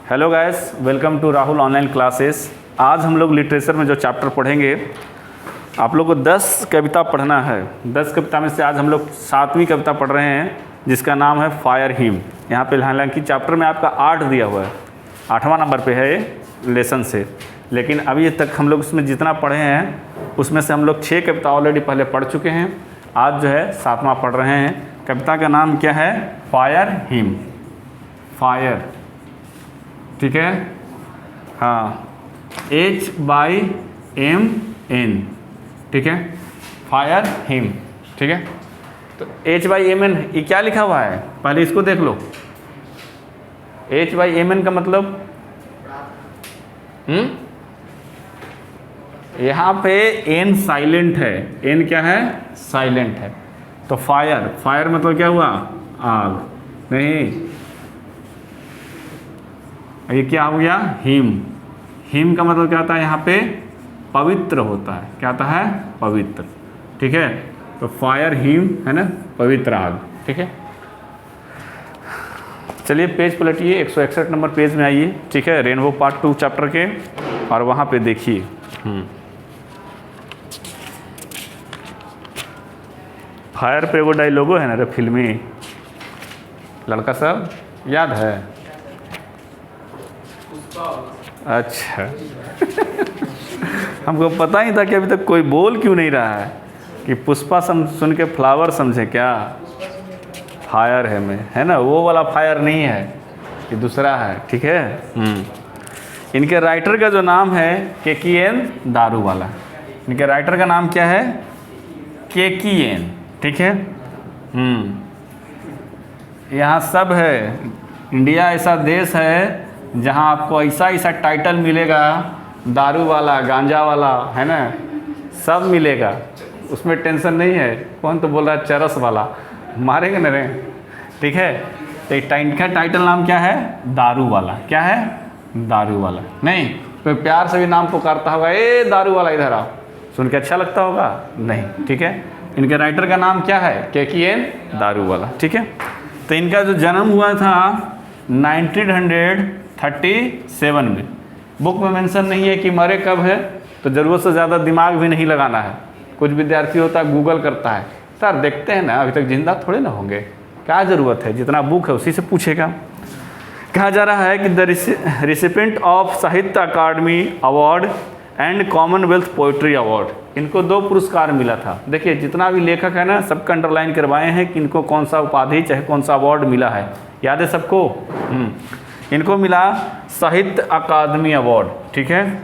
Hello guys, welcome to Rahul online classes. आज हम लोग लिटरेचर में जो चैप्टर पढ़ेंगे, आप लोग को 10 कविता पढ़ना है। 10 कविता में से आज हम लोग 7वीं कविता पढ़ रहे हैं, जिसका नाम है फायर हिम। यहाँ पे हालांकि चैप्टर में आपका 8 दिया हुआ है, 8वां नंबर पे है लेसन से, लेकिन अभी तक हम लोग उसमें जितना पढ़े हैं उसमें से हम लोग 6 कविता ऑलरेडी पहले पढ़ चुके हैं। आज जो है 7वां पढ़ रहे हैं। कविता का नाम क्या है? Fire him. फायर, ठीक है, हाँ, HYMN, ठीक है, फायर हिम, ठीक है। तो HYMN ये क्या लिखा हुआ है, पहले इसको देख लो। HYMN का मतलब यहाँ पे N साइलेंट है। N क्या है? साइलेंट है। तो फायर, फायर मतलब क्या हुआ? आग। नहीं, ये क्या हो गया? हिम। हिम का मतलब क्या होता है? यहाँ पे पवित्र होता है। क्या होता है? पवित्र, ठीक है। तो फायर हिम है ना, पवित्र आग, ठीक है। चलिए पेज पलटिए, 161 नंबर पेज में आइए, ठीक है, रेनबो पार्ट 2 चैप्टर के, और वहाँ पे देखिए। फायर पे वो डायलॉगो है ना रे, फिल्मी, लड़का सब याद है? अच्छा हमको पता ही था कि अभी तक कोई बोल क्यों नहीं रहा है कि पुष्पा सुन के फ्लावर समझे क्या? फायर है में, है ना, वो वाला फायर नहीं है, ये दूसरा है, ठीक है। इनके राइटर का जो नाम है KKN दारूवाला। इनके राइटर का नाम क्या है? KKN, ठीक है। यहाँ सब है। इंडिया ऐसा देश है जहाँ आपको ऐसा ऐसा टाइटल मिलेगा, दारू वाला, गांजा वाला, है ना, सब मिलेगा, उसमें टेंशन नहीं है। कौन तो बोल रहा है चरस वाला, मारेंगे न रे, ठीक है। तो इनका टाइटल नाम क्या है? दारू वाला। क्या है? दारू वाला। नहीं तो प्यार से भी नाम पुकारता होगा, ए दारू वाला इधर आओ, सुन के अच्छा लगता होगा? नहीं, ठीक है। इनके राइटर का नाम क्या है? KKN दारू वाला, ठीक है। तो इनका जो जन्म हुआ था 1937 में। बुक में मेंशन नहीं है कि मरे कब है, तो ज़रूरत से ज़्यादा दिमाग भी नहीं लगाना है। कुछ विद्यार्थी होता है गूगल करता है, सर देखते हैं ना अभी तक जिंदा थोड़े ना होंगे, क्या ज़रूरत है, जितना बुक है उसी से पूछेगा। कहा जा रहा है कि the recipient of Sahitya Akademi award and Commonwealth poetry award, इनको 2 पुरस्कार मिला था। देखिए जितना भी लेखक है ना, सबका अंडरलाइन करवाए हैं कि इनको कौन सा उपाधि चाहे कौन सा अवार्ड मिला है, याद है सबको? इनको मिला साहित्य अकादमी अवार्ड, ठीक है,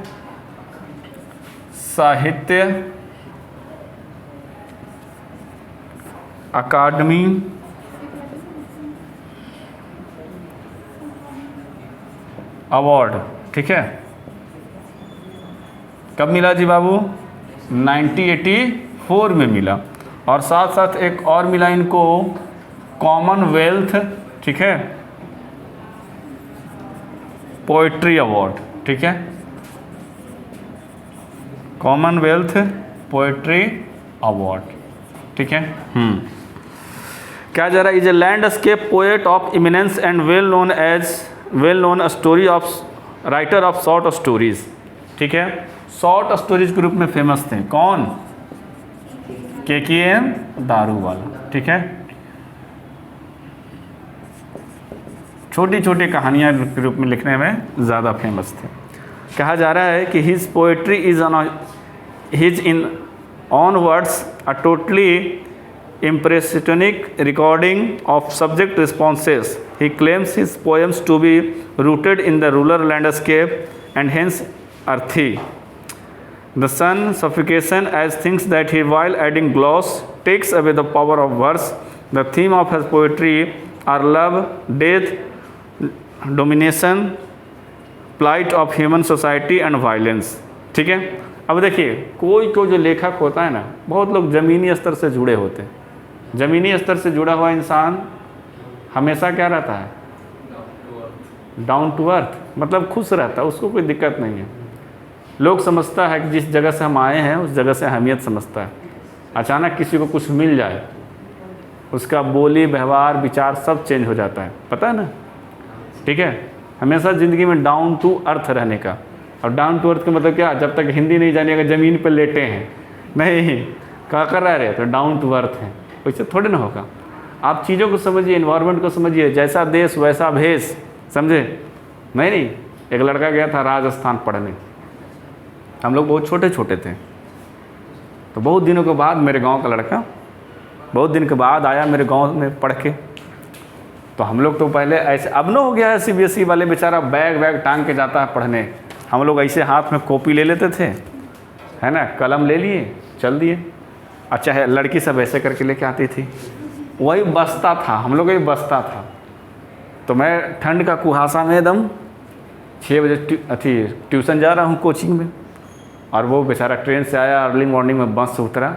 साहित्य अकादमी अवार्ड, ठीक है। कब मिला जी बाबू? 1984 में मिला। और साथ साथ एक और मिला इनको, कॉमनवेल्थ, ठीक है, पोइट्री अवार्ड, ठीक है, कॉमनवेल्थ पोइट्री अवार्ड, ठीक है। क्या जा रहा है? Is a landscape poet of eminence and well known story of writer of short stories, ठीक है। शॉर्ट स्टोरीज के रूप में फेमस थे। कौन? KKN दारूवाला, ठीक है। छोटी छोटी कहानियाँ के रूप में लिखने में ज़्यादा फेमस थे। कहा जा रहा है कि his poetry is in on words a totally impressionistic recording of subject responses. He claims his poems to be rooted in the rural landscape and hence earthy. The sun suffocation as things that he, while adding gloss, takes away the power of verse. The theme of his poetry are love, death, domination, plight of human society and violence, ठीक है। अब देखिए कोई जो लेखक होता है ना, बहुत लोग ज़मीनी स्तर से जुड़े होते हैं। ज़मीनी स्तर से जुड़ा हुआ इंसान हमेशा क्या रहता है? डाउन टू अर्थ, मतलब खुश रहता है, उसको कोई दिक्कत नहीं है। लोग समझता है कि जिस जगह से हम आए हैं उस जगह से अहमियत समझता है। अचानक किसी को कुछ मिल जाए, उसका बोली, व्यवहार, विचार सब चेंज हो जाता है, पता है ना, ठीक है। हमेशा ज़िंदगी में डाउन टू अर्थ रहने का। और डाउन टू अर्थ का मतलब क्या, जब तक हिंदी नहीं जानिएगा ज़मीन पर लेटे हैं, नहीं क्या कर रहे तो डाउन टू अर्थ हैं, वैसे थोड़े ना होगा। आप चीज़ों को समझिए, इन्वायरमेंट को समझिए, जैसा देश वैसा भेष, समझे। नहीं, एक लड़का गया था राजस्थान पढ़ने, हम लोग बहुत छोटे छोटे थे, तो बहुत दिनों के बाद मेरे गांव का लड़का बहुत दिन के बाद आया मेरे गांव में पढ़ के। तो हम लोग तो पहले ऐसे, अब न हो गया है CBSE वाले, बेचारा बैग टांग के जाता है पढ़ने, हम लोग ऐसे हाथ में कॉपी ले लेते थे, है ना, कलम ले लिए चल दिए। अच्छा है, लड़की सब ऐसे करके लेके आती थी, वही बस्ता था, हम लोग वही बस्ता था। तो मैं ठंड का कुहासा में एकदम 6 बजे ट्यूशन जा रहा हूँ कोचिंग में, और वो बेचारा ट्रेन से आया, अर्ली मॉर्निंग में बस से उतरा।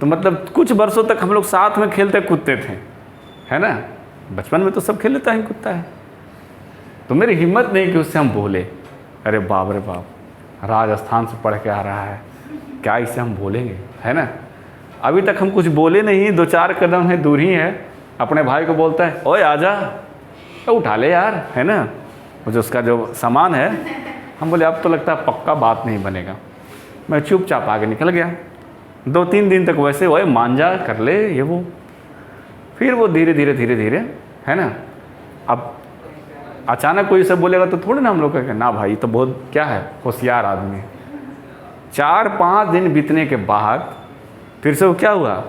तो मतलब कुछ वर्षों तक हम लोग साथ में खेलते कूदते थे, है ना, बचपन में तो सब खेल लेता है कूदता है। तो मेरी हिम्मत नहीं कि उससे हम बोले, अरे बाप रे बाप, राजस्थान से पढ़ के आ रहा है, क्या इससे हम बोलेंगे, है ना। अभी तक हम कुछ बोले नहीं, 2-4 कदम है दूर ही है, अपने भाई को बोलता है, ओए आजा, तो उठा ले यार, है ना, वो जो उसका जो सामान है। हम बोले अब तो लगता है पक्का बात नहीं बनेगा। मैं चुपचाप आगे निकल गया। 2-3 दिन तक वैसे ओए मान जा, कर ले ये वो। फिर वो धीरे धीरे, है ना, अब अचानक कोई सब बोलेगा तो थोड़ी ना हम लोग कहेंगे ना भाई तो बहुत क्या है, होशियार आदमी है। 4-5 दिन बीतने के बाद फिर से वो क्या हुआ,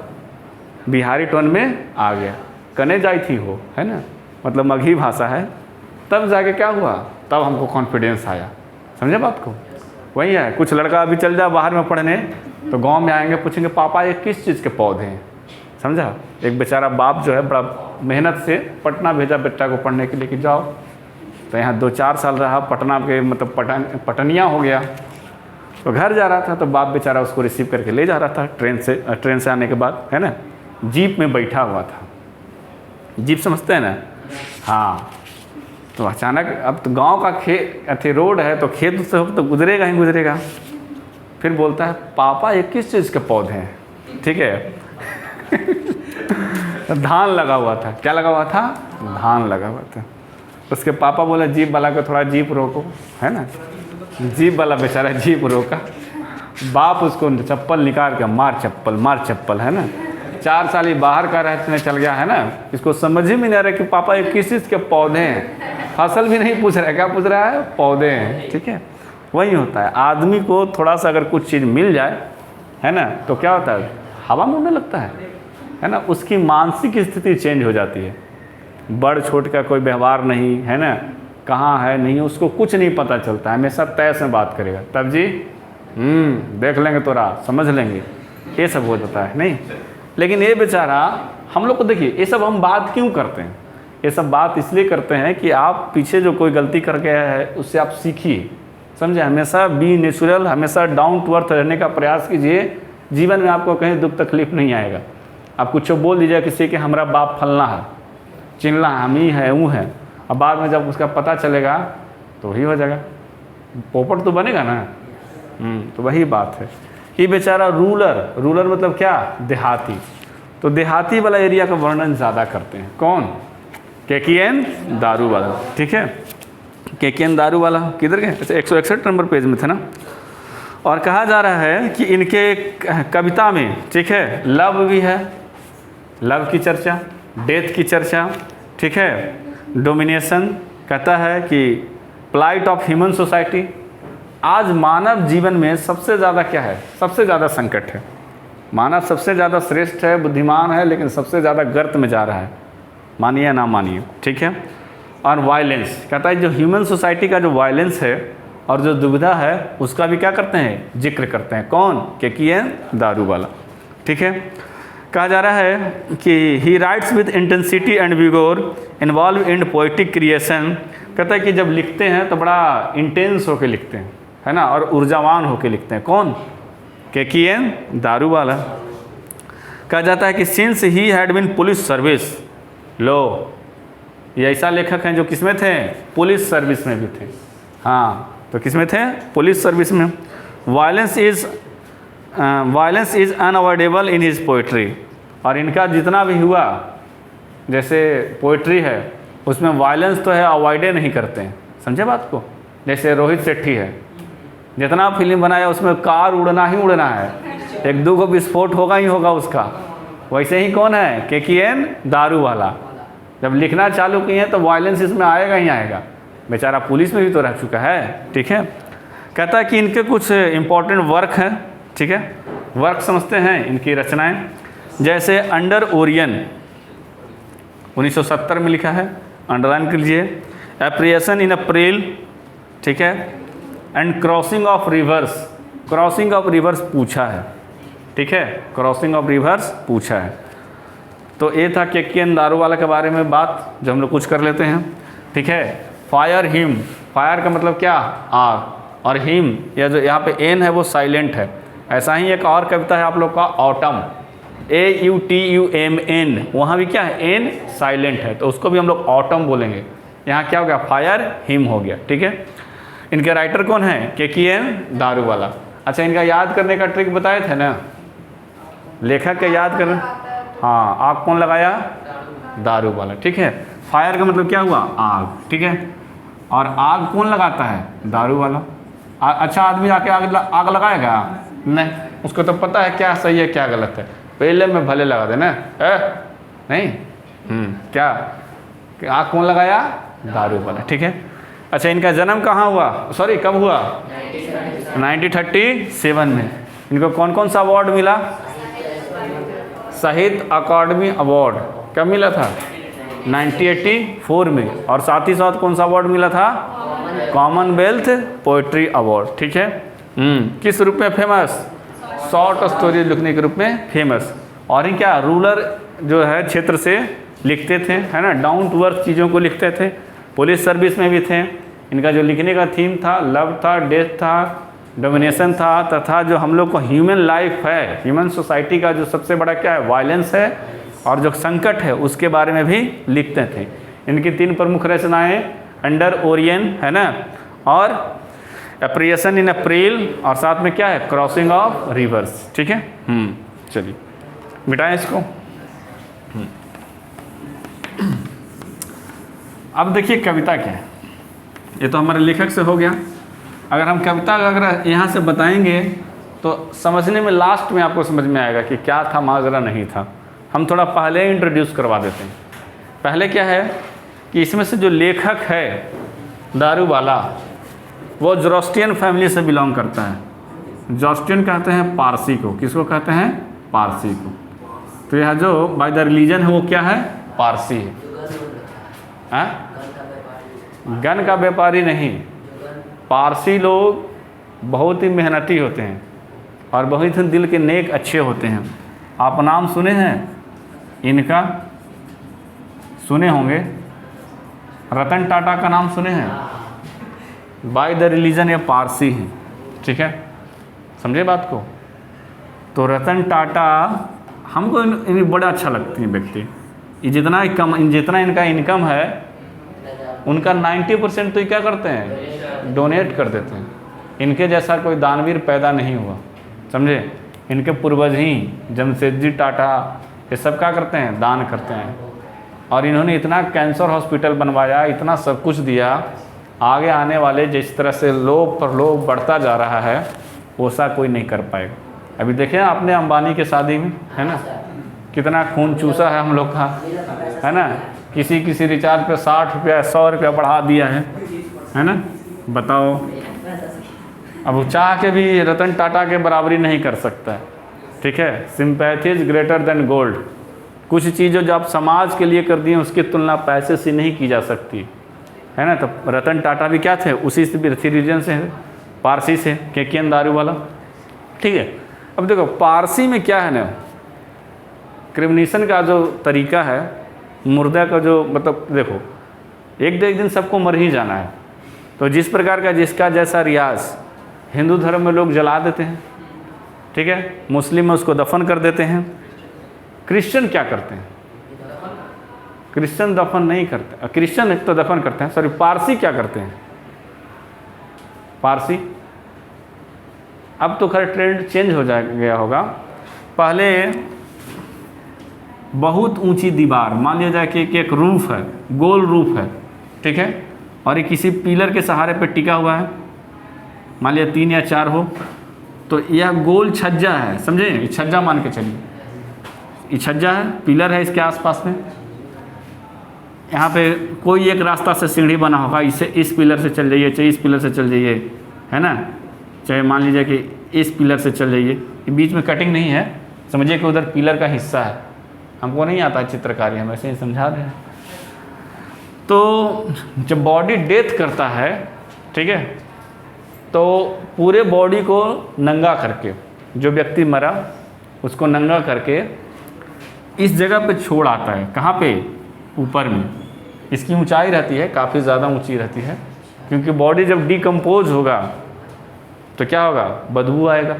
बिहारी टोन में आ गया, कने जाई थी हो, है ना, मतलब मगही भाषा है। तब जाके क्या हुआ, तब हमको कॉन्फिडेंस आया, समझे बात को। वही है, कुछ लड़का अभी चल जाए बाहर में पढ़ने, तो गांव में आएंगे पूछेंगे पापा ये किस चीज़ के पौधे हैं, समझा। एक बेचारा बाप जो है बड़ा मेहनत से पटना भेजा बेटा को पढ़ने के लिए कि जाओ, तो यहाँ 2-4 साल रहा, पटना के मतलब पटनिया हो गया। तो घर जा रहा था तो बाप बेचारा उसको रिसीव करके ले जा रहा था ट्रेन से आने के बाद, है ना, जीप में बैठा हुआ था। जीप समझते हैं ना, हाँ। तो अचानक अब तो गांव का रोड है तो खेत से तो गुजरेगा ही गुजरेगा। फिर बोलता है पापा ये किस चीज़ के पौधे हैं, ठीक है। धान लगा हुआ था, क्या लगा हुआ था, धान लगा हुआ था। उसके पापा बोले जीप वाला को थोड़ा जीप रोको, है ना, जीप वाला बेचारा जीप रोका। बाप उसको चप्पल निकाल के मार चप्पल, है ना। 4 साल ही बाहर का रहने चल गया, है ना, इसको समझ ही नहीं आ रहा कि पापा ये किस चीज़ के पौधे हैं। फसल भी नहीं पूछ रहा है, क्या पूछ रहा है, पौधे हैं, ठीक है। वही होता है, आदमी को थोड़ा सा अगर कुछ चीज़ मिल जाए, है ना, तो क्या होता है, हवा में उड़ने लगता है ना, उसकी मानसिक स्थिति चेंज हो जाती है। बड़ छोट का कोई व्यवहार नहीं, है ना, कहाँ है नहीं, उसको कुछ नहीं पता चलता, हमेशा तय से बात करेगा। तब जी देख लेंगे तोरा, समझ लेंगे, ये सब हो जाता है नहीं। लेकिन ये बेचारा, हम लोग को देखिए, ये सब हम बात क्यों करते हैं, ये सब बात इसलिए करते हैं कि आप पीछे जो कोई गलती करके आया है उससे आप सीखिए, समझे। हमेशा बी नेचुरल, हमेशा डाउन टू अर्थ रहने का प्रयास कीजिए। जीवन में आपको कहीं दुख तकलीफ नहीं आएगा। आप कुछ बोल दीजिए किसी के हमारा बाप फलना है, चिल्ला हम ही है, वो है, अब बाद में जब उसका पता चलेगा तो वही हो जाएगा, पोपट तो बनेगा ना। तो वही बात है कि बेचारा रूलर मतलब क्या, देहाती। तो देहाती वाला एरिया का वर्णन ज़्यादा करते हैं कौन, केकेएन दारू वाला, ठीक है। केकेएन दारू वाला किधर गए, अच्छा 161 नंबर पेज में थे ना। और कहा जा रहा है कि इनके कविता में, ठीक है, लव भी है, लव की चर्चा, डेथ की चर्चा, ठीक है, डोमिनेशन, कहता है कि प्लाइट ऑफ ह्यूमन सोसाइटी। आज मानव जीवन में सबसे ज़्यादा क्या है, सबसे ज़्यादा संकट है। मानव सबसे ज़्यादा श्रेष्ठ है, बुद्धिमान है, लेकिन सबसे ज़्यादा गर्त में जा रहा है, मानिए या ना मानिए, ठीक है। और वायलेंस, कहता है जो ह्यूमन सोसाइटी का जो वायलेंस है और जो दुविधा है उसका भी क्या करते हैं, जिक्र करते हैं, कौन, केकेएन दारू वाला, ठीक है। कहा जा रहा है कि he writes with intensity and vigour involve in poetic creation. कहता है कि जब लिखते हैं तो बड़ा इंटेंस होकर लिखते हैं, है ना, और ऊर्जावान होकर लिखते हैं, कौन, केकेएन दारू वाला। कहा जाता है कि since he had been police service, लो ये ऐसा लेखक हैं जो किसमें थे, पुलिस सर्विस में भी थे, हाँ, तो किसमें थे, पुलिस सर्विस में। Violence is unavoidable in his poetry. और इनका जितना भी हुआ, जैसे पोइट्री है उसमें वायलेंस तो है, अवॉइडे नहीं करते हैं, समझे बात को। जैसे रोहित शेट्टी है, जितना फिल्म बनाया उसमें कार उड़ना ही उड़ना है, एक दो को विस्फोट होगा ही होगा उसका। वैसे ही कौन है, KKN दारू वाला, जब लिखना चालू किए हैं तो वायलेंस इसमें आएगा ही आएगा। बेचारा पुलिस में भी तो रह चुका है, ठीक है। कहता है कि इनके कुछ इम्पोर्टेंट वर्क हैं, ठीक है, वर्क समझते हैं इनकी रचनाएं। जैसे अंडर ओरियन 1970 में लिखा है, अंडरलाइन कर लीजिए। एप्रिएशन इन अप्रैल, ठीक है, and crossing of reverse, crossing of reverse पूछा है, ठीक है, क्रॉसिंग ऑफ रिवर्स पूछा है। तो ये था KKN दारू वाला के बारे में बात, जो हम लोग कुछ कर लेते हैं, ठीक है। फायर हिम, फायर का मतलब क्या, आग, और हिम या जो यहाँ पे एन है वो साइलेंट है। ऐसा ही एक और कविता है आप लोग का ऑटम, AUTUMN, वहाँ भी क्या है, एन साइलेंट है, तो उसको भी हम लोग ऑटम बोलेंगे। यहाँ क्या हो गया, फायर हिम हो गया, ठीक है। इनके राइटर कौन है, KKN दारू वाला। अच्छा, इनका याद करने का ट्रिक बताए थे ना, लेखक के याद करना, हाँ, आग कौन लगाया, दारू वाला, ठीक है। फायर का मतलब क्या हुआ, आग, ठीक है, और आग कौन लगाता है, दारू वाला। अच्छा आदमी आके आग लगाएगा, नहीं, उसको तो पता है क्या सही है क्या गलत है, पहले में भले लगा देना, नहीं, क्या, आग कौन लगाया, दारू वाला, ठीक है। अच्छा, इनका जन्म कहाँ हुआ, सॉरी कब हुआ, 1937 में। इनको कौन कौन सा अवार्ड मिला, साहित्य अकादमी अवार्ड, कब मिला था, 1984 में। और साथ ही साथ कौन सा अवार्ड मिला था, कॉमनवेल्थ पोएट्री अवार्ड, ठीक है। किस रूप में फेमस, शॉर्ट स्टोरी लिखने के रूप में फेमस। और ये क्या, रूरल जो है क्षेत्र से लिखते थे, है ना, डाउन टू अर्थ चीज़ों को लिखते थे। पुलिस सर्विस में भी थे। इनका जो लिखने का थीम था, लव था, डेथ था, डोमिनेशन था, तथा जो हम लोग को ह्यूमन लाइफ है, ह्यूमन सोसाइटी का जो सबसे बड़ा क्या है, वायलेंस है, और जो संकट है उसके बारे में भी लिखते थे। इनकी 3 प्रमुख रचनाएं, अंडर ओरियन, है ना, और एप्रिएशन इन अप्रैल, और साथ में क्या है, क्रॉसिंग ऑफ रिवर्स, ठीक है। चलिए मिटाएं इसको। अब देखिए कविता क्या है, ये तो हमारे लेखक से हो गया। अगर हम कविता अगर यहाँ से बताएंगे तो समझने में लास्ट में आपको समझ में आएगा कि क्या था माजरा नहीं था। हम थोड़ा पहले इंट्रोड्यूस करवा देते हैं। पहले क्या है कि इसमें से जो लेखक है दारू वाला, वो जोरोस्ट्रियन फैमिली से बिलोंग करता है। जोरोस्ट्रियन कहते हैं पारसी को, किसको कहते हैं, पारसी को। तो यह जो बाय द रिलीजन है वो क्या है, पारसी है। गन का व्यापारी नहीं, पारसी लोग बहुत ही मेहनती होते हैं और बहुत ही दिल के नेक अच्छे होते हैं। आप नाम सुने हैं इनका, सुने होंगे, रतन टाटा का नाम सुने हैं, बाय द रिलीजन ये पारसी हैं, ठीक है, समझे बात को। तो रतन टाटा हमको इन्हें बड़ा अच्छा लगती है व्यक्ति। ये जितना इनका इनकम है उनका 90% तो ये क्या करते हैं, डोनेट कर देते हैं। इनके जैसा कोई दानवीर पैदा नहीं हुआ, समझे। इनके पूर्वज ही जमशेदजी टाटा ये सब क्या करते हैं, दान करते हैं। और इन्होंने इतना कैंसर हॉस्पिटल बनवाया, इतना सब कुछ दिया। आगे आने वाले जिस तरह से लोभ पर लोभ बढ़ता जा रहा है, वैसा कोई नहीं कर पाएगा। अभी देखें आपने अंबानी के शादी में, है ना, कितना खून चूसा है हम लोग का, है ना। किसी रिचार्ज पे 60 रुपया 100 रुपया बढ़ा दिया है ना, बताओ। अब वो चाह के भी रतन टाटा के बराबरी नहीं कर सकता है, ठीक है। Sympathy is greater than gold. कुछ चीज़ें जो आप समाज के लिए कर दिए उसकी तुलना पैसे से नहीं की जा सकती, है ना। तो रतन टाटा भी क्या थे, उसी रीजन से, पारसी से, KKN दारू वाला, ठीक है। अब देखो पारसी में क्या है ना, क्रिमिनेशन का जो तरीका है, मुर्दा का जो मतलब, देखो एक दिन सबको मर ही जाना है। तो जिस प्रकार का जिसका जैसा रियाज, हिंदू धर्म में लोग जला देते हैं, ठीक है, मुस्लिम में उसको दफन कर देते हैं। क्रिश्चियन क्या करते हैं, क्रिश्चियन दफन नहीं करते, क्रिश्चियन एक तो दफन करते हैं, सॉरी, पारसी क्या करते हैं, पारसी, अब तो खैर ट्रेंड चेंज हो गया होगा। पहले बहुत ऊंची दीवार, मान लिया जाए कि एक रूफ है, गोल रूफ है, ठीक है, और ये किसी पिलर के सहारे पे टिका हुआ है, मान लिया 3 या 4 हो, तो यह गोल छज्जा है, समझे, ये छज्जा मान के चलिए, ये छज्जा है, पिलर है इसके आसपास में, यहाँ पे कोई एक रास्ता से सीढ़ी बना होगा, इससे इस पिलर से चल जाइए, चाहे इस पिलर से चल जाइए, है ना, चाहे मान लीजिए कि इस पिलर से चल जाइए, बीच में कटिंग नहीं है, समझिए कि उधर पिलर का हिस्सा है, हमको नहीं आता है चित्रकारी, हम ऐसे ही समझा रहे हैं। तो जब बॉडी डेथ करता है, ठीक है, तो पूरे बॉडी को नंगा करके, जो व्यक्ति मरा उसको नंगा करके इस जगह पे छोड़ आता है, कहाँ पे, ऊपर में। इसकी ऊंचाई रहती है, काफ़ी ज़्यादा ऊंची रहती है, क्योंकि बॉडी जब डिकम्पोज होगा तो क्या होगा, बदबू आएगा,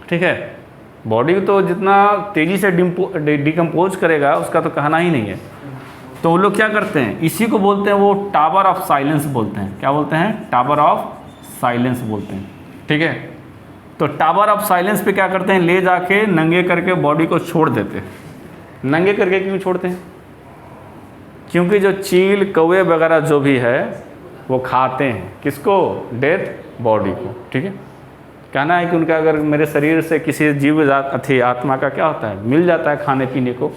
ठीक है। बॉडी तो जितना तेज़ी से डिकम्पोज करेगा उसका तो कहना ही नहीं है। तो वो लोग क्या करते हैं, इसी को बोलते हैं, वो टावर ऑफ साइलेंस बोलते हैं। क्या बोलते हैं, टावर ऑफ साइलेंस बोलते हैं, ठीक है। तो टावर ऑफ साइलेंस पे क्या करते हैं, ले जाके नंगे करके बॉडी को छोड़ देते हैं। नंगे करके क्यों छोड़ते हैं, क्योंकि जो चील कौवे वगैरह जो भी है वो खाते हैं, किसको, डेथ बॉडी को, ठीक है। कहना है कि उनका अगर मेरे शरीर से किसी जीव आत्मा का क्या होता है, मिल जाता है खाने पीने को,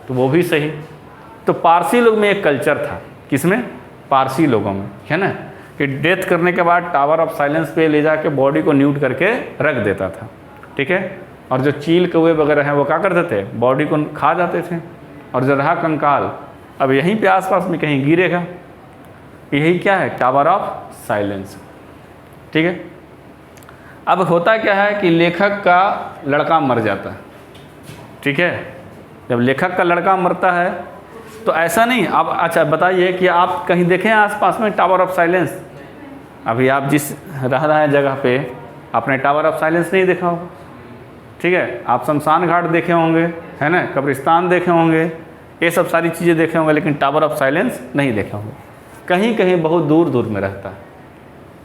तो वो भी सही। तो पारसी लोग में एक कल्चर था, किसमें, पारसी लोगों में, है ना, कि डेथ करने के बाद टावर ऑफ साइलेंस पे ले जाके बॉडी को न्यूट करके रख देता था, ठीक है। और जो चील कौवे वगैरह हैं वो क्या करते थे, बॉडी को खा जाते थे, और जो रहा कंकाल अब यहीं पे आसपास में कहीं गिरेगा। यही क्या है, टावर ऑफ साइलेंस, ठीक है। अब होता क्या है कि लेखक का लड़का मर जाता है, ठीक है। जब लेखक का लड़का मरता है तो ऐसा नहीं, अब अच्छा बताइए कि आप कहीं देखें आसपास में टावर ऑफ साइलेंस, अभी आप जिस रह रहे हैं जगह पे आपने टावर ऑफ साइलेंस नहीं देखा होगा, ठीक है। आप शमशान घाट देखे होंगे, है ना, कब्रिस्तान देखे होंगे, ये सब सारी चीज़ें देखे होंगे, लेकिन टावर ऑफ साइलेंस नहीं देखे होंगे। कहीं कहीं बहुत दूर दूर में रहता है।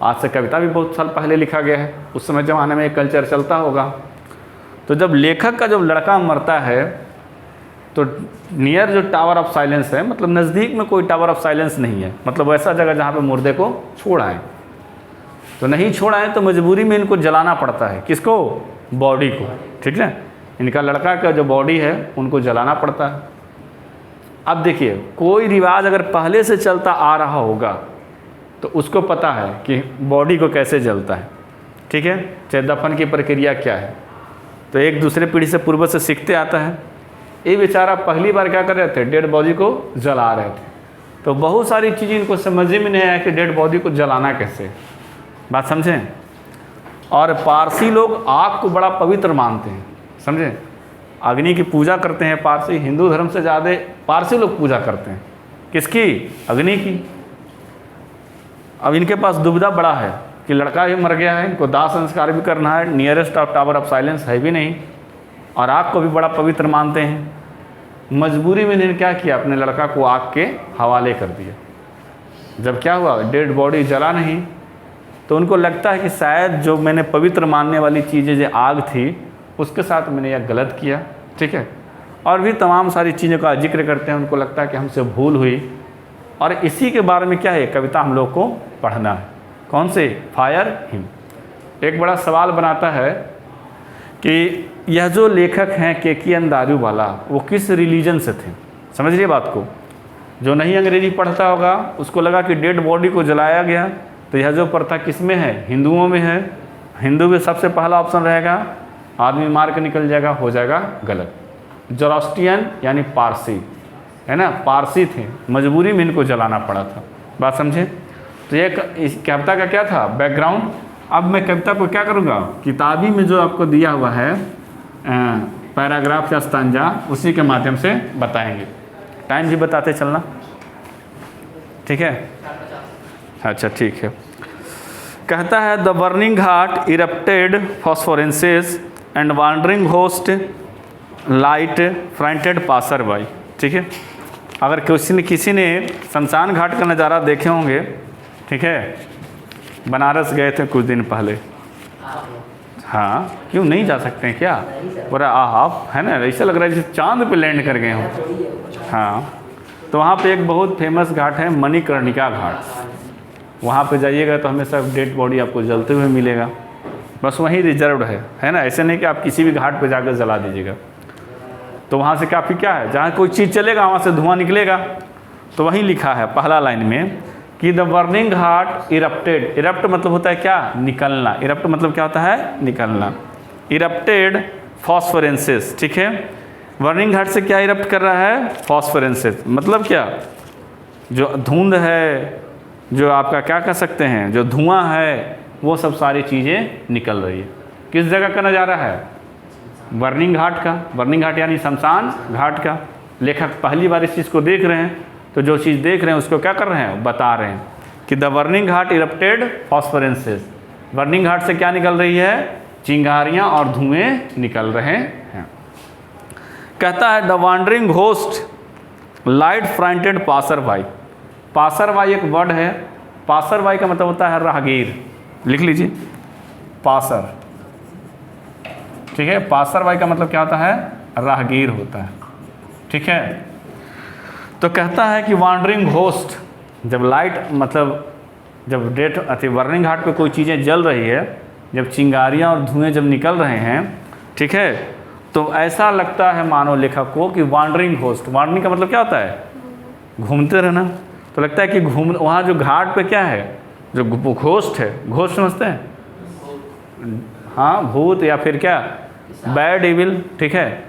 आज से कविता भी बहुत साल पहले लिखा गया है, उस समय ज़माने में एक कल्चर चलता होगा। तो जब लेखक का जब लड़का मरता है तो नियर जो टावर ऑफ साइलेंस है, मतलब नज़दीक में कोई टावर ऑफ साइलेंस नहीं है, मतलब वैसा जगह जहाँ पे मुर्दे को छोड़ आए, तो नहीं छोड़ आए तो मजबूरी में इनको जलाना पड़ता है, किसको, बॉडी को, ठीक है। इनका लड़का का जो बॉडी है उनको जलाना पड़ता है। अब देखिए, कोई रिवाज अगर पहले से चलता आ रहा होगा तो उसको पता है कि बॉडी को कैसे जलता है, ठीक है, चाहे दफन की प्रक्रिया क्या है, तो एक दूसरे पीढ़ी से पूर्वज से सीखते आता है। ये बेचारा पहली बार क्या कर रहे थे, डेड बॉडी को जला रहे थे, तो बहुत सारी चीज़ें इनको समझ में नहीं आया कि डेड बॉडी को जलाना कैसे, बात समझें। और पारसी लोग आग को बड़ा पवित्र मानते हैं, समझें, अग्नि की पूजा करते हैं पारसी, हिंदू धर्म से ज़्यादा पारसी लोग पूजा करते हैं, किसकी, अग्नि की। अब इनके पास दुविधा बड़ा है कि लड़का ही मर गया है, इनको दाह संस्कार भी करना है, nearest of tower of silence है भी नहीं, और आग को भी बड़ा पवित्र मानते हैं। मजबूरी में इन्होंने क्या किया, अपने लड़का को आग के हवाले कर दिया। जब क्या हुआ, डेड बॉडी जला नहीं, तो उनको लगता है कि शायद जो मैंने पवित्र मानने वाली चीज़ें जो आग थी उसके साथ मैंने यह गलत किया, ठीक है। और भी तमाम सारी चीज़ों का जिक्र करते हैं, उनको लगता है कि हमसे भूल हुई। और इसी के बारे में क्या है, कविता हम लोग को पढ़ना है। कौन से, फायर हिम। एक बड़ा सवाल बनाता है कि यह जो लेखक हैं के.एन. दारूवाला, वो किस रिलीजन से थे, समझ रही बात को। जो नहीं अंग्रेजी पढ़ता होगा उसको लगा कि डेड बॉडी को जलाया गया, तो यह जो प्रथा किस में है, हिंदुओं में है। हिंदू में सबसे पहला ऑप्शन रहेगा, आदमी मार के निकल जाएगा, हो जाएगा गलत। जोरास्ट्रियन यानी पारसी, है ना, पारसी थे, मजबूरी में इनको जलाना पड़ा था, बात समझे। तो ये कविता का क्या था, बैकग्राउंड। अब मैं कविता को क्या करूँगा, किताबी में जो आपको दिया हुआ है पैराग्राफ या स्तांजा, उसी के माध्यम से बताएंगे। टाइम भी बताते चलना, ठीक है, अच्छा ठीक है। कहता है, the burning heart erupted phosphorescences and wandering host light fronted passer by, ठीक है। अगर किसी ने शमशान घाट का नज़ारा देखे होंगे, ठीक है, बनारस गए थे कुछ दिन पहले, हाँ, क्यों नहीं जा सकते हैं क्या? पूरा आप है ना, ऐसा लग रहा है जैसे चांद पे लैंड कर गए हों। हाँ, तो वहाँ पे एक बहुत फेमस घाट है मणिकर्णिका घाट। वहाँ पे जाइएगा तो हमेशा डेड बॉडी आपको जलते हुए मिलेगा। बस वहीं रिजर्व्ड है ना, ऐसे नहीं कि आप किसी भी घाट पे जाकर जला दीजिएगा। तो वहाँ से काफ़ी क्या है, जहाँ कोई चीज़ चलेगा वहाँ से धुआं निकलेगा। तो वहीं लिखा है पहला लाइन में कि the burning ghat erupted. Erupt मतलब होता है क्या? निकलना। इरप्ट मतलब क्या होता है? निकलना। इरप्टेड फॉस्फोरेंसेस, ठीक है। बर्निंग घाट से क्या इरप्ट कर रहा है? फॉस्फोरेंसेस। मतलब क्या? जो धुंध है, जो आपका क्या कह सकते हैं, जो धुआं है, वो सब सारी चीज़ें निकल रही है। किस जगह का नज़ारा है? बर्निंग घाट का। बर्निंग घाट यानी शमशान घाट का। लेखक पहली बार इस चीज़ को देख रहे हैं, तो जो चीज़ देख रहे हैं उसको क्या कर रहे हैं? बता रहे हैं कि the burning ghat erupted phosphorescences. Burning ghat से क्या निकल रही है? चिंगारियाँ और धुएँ निकल रहे हैं। कहता है the wandering host light fronted passer by. Passer by एक वर्ड है। पासर बाई का मतलब होता है राहगीर। लिख लीजिए, पासर, ठीक है। पासर बाई का मतलब क्या होता है? राहगीर होता है, ठीक है। तो कहता है कि वांडरिंग होस्ट, जब लाइट मतलब जब डेट अति बर्निंग घाट पे कोई चीज़ें जल रही है, जब चिंगारियाँ और धुएँ जब निकल रहे हैं, ठीक है, तो ऐसा लगता है मानव लेखक को कि वांडरिंग होस्ट। वांडरिंग का मतलब क्या होता है? घूमते रहना। तो लगता है कि वहाँ जो घाट पे क्या है, जो घोस्ट है, घोस्ट समझते हैं? हाँ, भूत या फिर क्या, बैड इविल, ठीक है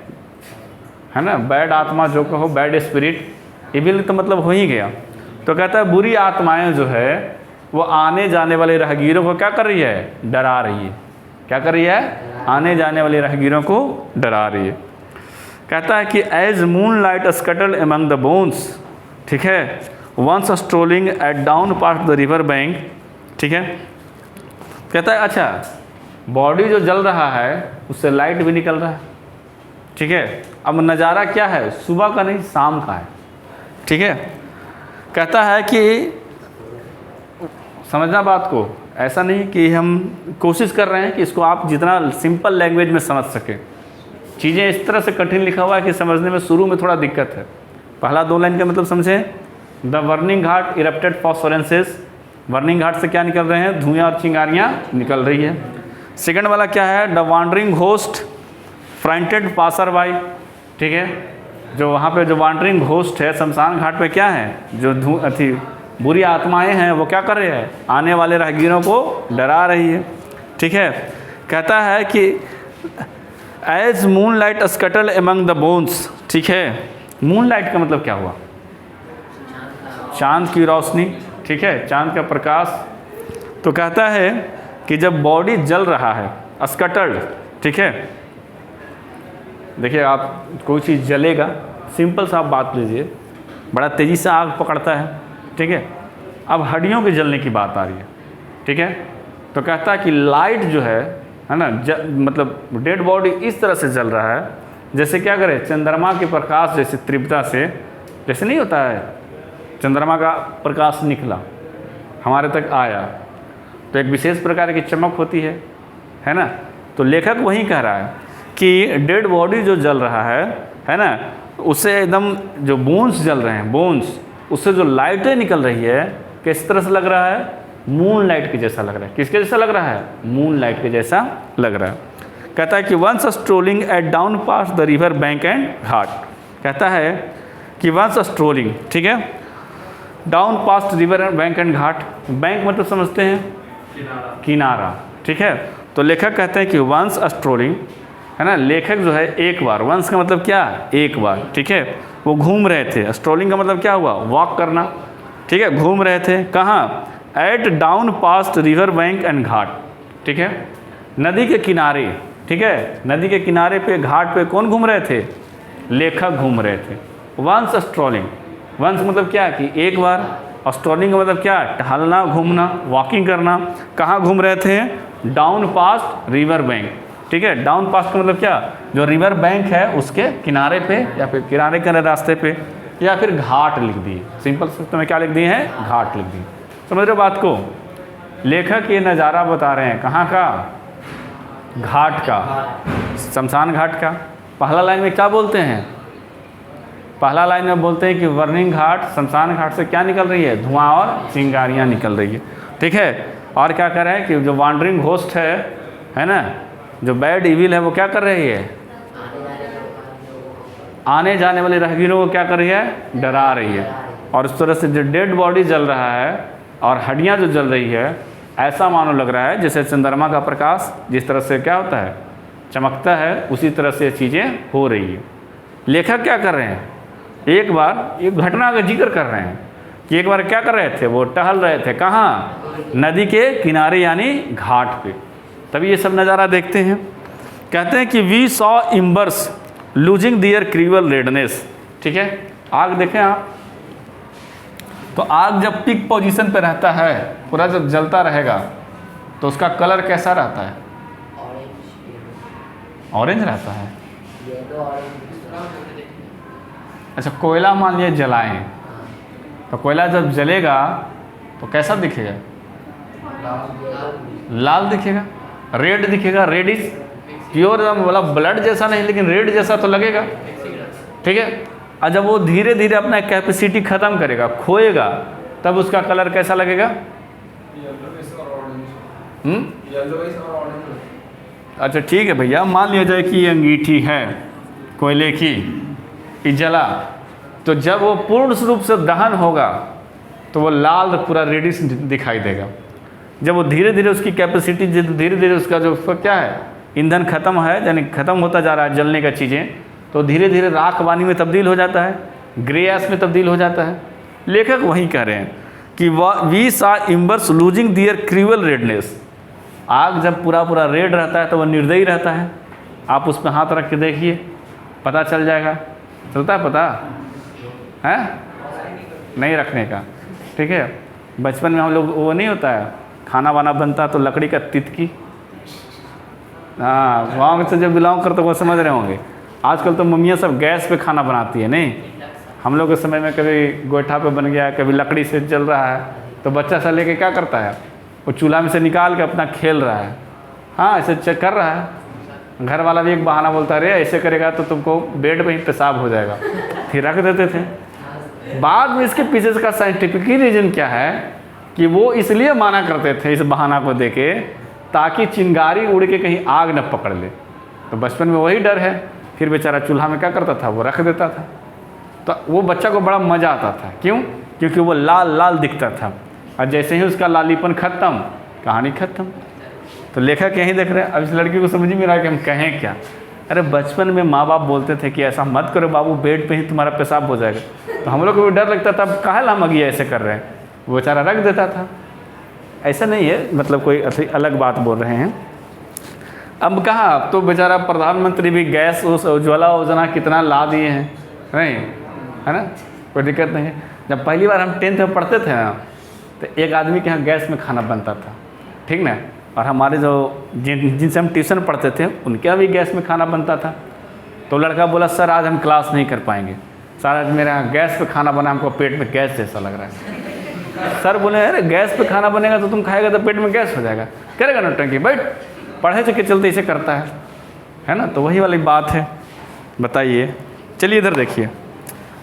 ना। बैड आत्मा जो कहो, बैड स्पिरिट। इविल तो मतलब हो ही गया। तो कहता है बुरी आत्माएं जो है वो आने जाने वाले राहगीरों को क्या कर रही है? डरा रही है। क्या कर रही है? आने जाने वाले राहगीरों को डरा रही है। कहता है कि as moonlight scuttle among the bones, ठीक है, once strolling at down past the river bank, ठीक है। कहता है अच्छा, बॉडी जो जल रहा है उससे लाइट भी निकल रहा है, ठीक है। अब नज़ारा क्या है? सुबह का नहीं, शाम का है, ठीक है। कहता है कि समझना बात को, ऐसा नहीं कि हम कोशिश कर रहे हैं कि इसको आप जितना सिंपल लैंग्वेज में समझ सकें। चीज़ें इस तरह से कठिन लिखा हुआ है कि समझने में शुरू में थोड़ा दिक्कत है। पहला दो लाइन का मतलब समझें, the burning ghat erupted phosphorescences. Burning ghat से क्या निकल रहे हैं? धुएँ और चिंगारियाँ निकल रही है। सेकंड वाला क्या है? The wandering host fronted passer by, ठीक है। जो वहाँ पे जो वांडरिंग होस्ट है शमशान घाट पे क्या है? जो बुरी आत्माएं हैं वो क्या कर रहे हैं? आने वाले राहगीरों को डरा रही है, ठीक है। कहता है कि as moonlight scuttle among the bones, ठीक है। मून लाइट का मतलब क्या हुआ? चांद की रोशनी, ठीक है, चांद का प्रकाश। तो कहता है कि जब बॉडी जल रहा है, स्कटल्ड, ठीक है। देखिए आप कोई चीज़ जलेगा, सिंपल सा आप बात लीजिए, बड़ा तेज़ी से आग पकड़ता है, ठीक है। अब हड्डियों के जलने की बात आ रही है, ठीक है। तो कहता है कि लाइट जो है ना, मतलब डेड बॉडी इस तरह से जल रहा है जैसे क्या करे? चंद्रमा के प्रकाश जैसे तीव्रता से, जैसे नहीं होता है चंद्रमा का प्रकाश निकला हमारे तक आया तो एक विशेष प्रकार की चमक होती है ना। तो लेखक वही कह रहा है कि डेड बॉडी जो जल रहा है ना, उससे एकदम जो बोन्स जल रहे हैं, बोन्स, उससे जो लाइटें निकल रही है किस तरह से लग रहा है? मून लाइट के जैसा लग रहा है। किसके जैसा लग रहा है? मून लाइट के जैसा लग रहा है। कहता है कि once strolling at down past the river bank and ghat. कहता है कि वंस स्ट्रोलिंग, ठीक है, down past river bank and ghat. Bank मतलब समझते हैं किनारा, ठीक है। तो लेखक कहते हैं कि वंस स्ट्रोलिंग, है ना, लेखक जो है एक बार, वंस का मतलब क्या? एक बार, ठीक है। वो घूम रहे थे। स्ट्रोलिंग का मतलब क्या हुआ? वॉक करना, ठीक है। घूम रहे थे कहाँ? At down past river bank and ghat, ठीक है, नदी के किनारे, ठीक है। नदी के किनारे पे, घाट पे कौन घूम रहे थे? लेखक घूम रहे थे। वंस स्ट्रोलिंग, वंस मतलब क्या कि एक बार, और स्ट्रोलिंग का मतलब क्या? टहलना, घूमना, वॉकिंग करना। कहाँ घूम रहे थे? डाउन पास्ट रिवर बैंक, ठीक है। डाउन पास्ट का मतलब क्या? जो रिवर बैंक है उसके किनारे पे, या फिर किनारे के रास्ते पे, या फिर घाट लिख दिए। सिंपल शब्द में क्या लिख दिए हैं? घाट लिख दिए। समझ रहे हो बात को? लेखक ये नज़ारा बता रहे हैं कहाँ का? घाट का, शमशान घाट का। पहला लाइन में क्या बोलते हैं? पहला लाइन में बोलते हैं कि बर्निंग घाट, शमशान घाट से क्या निकल रही है? धुआं और चिंगारियाँ निकल रही है। ठीक है, और क्या कर रहे हैं कि जो वांडरिंग घोस्ट है ना, जो बैड इविल है, वो क्या कर रही है? आने जाने वाले राहगीरों को क्या कर रही है? डरा रही है। और उस तरह से जो डेड बॉडी जल रहा है और हड्डियाँ जो जल रही है, ऐसा मानो लग रहा है जैसे चंद्रमा का प्रकाश जिस तरह से क्या होता है, चमकता है, उसी तरह से चीज़ें हो रही है। लेखक क्या कर रहे हैं? एक बार एक घटना का जिक्र कर रहे हैं कि एक बार क्या कर रहे थे, वो टहल रहे थे कहाँ? नदी के किनारे यानी घाट पे। तभी ये सब नज़ारा देखते हैं। कहते हैं कि we saw embers losing their cruel redness. ठीक है, आग देखें आप, तो आग जब पीक पोजीशन पे रहता है, पूरा जब जलता रहेगा तो उसका कलर कैसा रहता है? ऑरेंज रहता है। अच्छा, कोयला मान लिया जलाएं, तो कोयला जब जलेगा तो कैसा दिखेगा? लाल दिखेगा, रेड दिखेगा, रेडिश, प्योर बोला ब्लड जैसा नहीं लेकिन रेड जैसा तो लगेगा। ठीक है, और जब वो धीरे धीरे अपना कैपेसिटी ख़त्म करेगा, खोएगा, तब उसका कलर कैसा लगेगा? अच्छा ठीक है भैया, मान लिया जाए कि ये अंगीठी है कोयले की, ये जला, तो जब वो पूर्ण रूप से दहन होगा तो वो लाल पूरा रेडिश दिखाई देगा। जब वो धीरे धीरे उसकी कैपेसिटी, धीरे धीरे उसका जो क्या है, ईंधन खत्म है, यानी खत्म होता जा रहा है जलने का चीज़ें, तो धीरे धीरे राख वानी में तब्दील हो जाता है, ग्रे एश में तब्दील हो जाता है। लेखक वही कह रहे हैं कि we saw embers losing their cruel redness. आग जब पूरा पूरा रेड रहता है तो वह निर्दयी रहता है। आप उस पर हाथ रख के देखिए, पता चल जाएगा। चलता है पता है? नहीं रखने का। ठीक है, बचपन में हम लोग वो नहीं होता है, खाना वाना बनता तो लकड़ी का तितकी, हाँ, गाँव से जब बिलोंग करते वो समझ रहे होंगे। आजकल तो मम्मियाँ सब गैस पे खाना बनाती है, नहीं? हम लोग के समय में कभी गोईठा पे बन गया, कभी लकड़ी से जल रहा है, तो बच्चा सा लेके क्या करता है, वो चूल्हा में से निकाल के अपना खेल रहा है। हाँ, ऐसे चेक कर रहा है। घर वाला भी एक बहाना बोलता है, अरे ऐसे करेगा तो तुमको बेड पे ही पेशाब हो जाएगा, फिर रख देते थे। बाद में इसके पीछे का साइंटिफिक रीज़न क्या है कि वो इसलिए माना करते थे इस बहाना को देके, ताकि चिंगारी उड़ के कहीं आग न पकड़ ले। तो बचपन में वही डर है। फिर बेचारा चूल्हा में क्या करता था, वो रख देता था। तो वो बच्चा को बड़ा मज़ा आता था। क्यों? क्योंकि वो लाल लाल दिखता था, और जैसे ही उसका लालीपन ख़त्म, कहानी ख़त्म। तो लेखक यहीं देख रहे हैं। अब इस लड़की को समझ में रहा कि हम कहें क्या। अरे बचपन में माँ बाप बोलते थे कि ऐसा मत करो बाबू, बेड पे ही तुम्हारा पेशाब हो जाएगा, तो हम लोग को भी डर लगता था, काहे ला मगिया ऐसे कर रहे हैं, वो बेचारा रख देता था। ऐसा नहीं है, मतलब कोई अलग बात बोल रहे हैं। अब कहा, अब तो बेचारा प्रधानमंत्री भी गैस उस उज्ज्वला योजना कितना ला दिए हैं, नहीं है ना, कोई दिक्कत नहीं है। जब पहली बार हम 10th में पढ़ते थे ना, तो एक आदमी के यहाँ गैस में खाना बनता था, ठीक ना, और हमारे जो जिनसे हम ट्यूशन पढ़ते थे उनके यहाँ भी गैस में खाना बनता था। तो लड़का बोला, सर आज हम क्लास नहीं कर पाएंगे, सर आज मेरे यहाँ गैस पे खाना बना, हमको पेट में गैस जैसा लग रहा है। सर बोले, अरे गैस पे खाना बनेगा तो तुम खाएगा तो पेट में गैस हो जाएगा, करेगा नौटंकी, बैठ, पढ़े के चलते इसे करता है ना। तो वही वाली बात है। बताइए, चलिए इधर देखिए।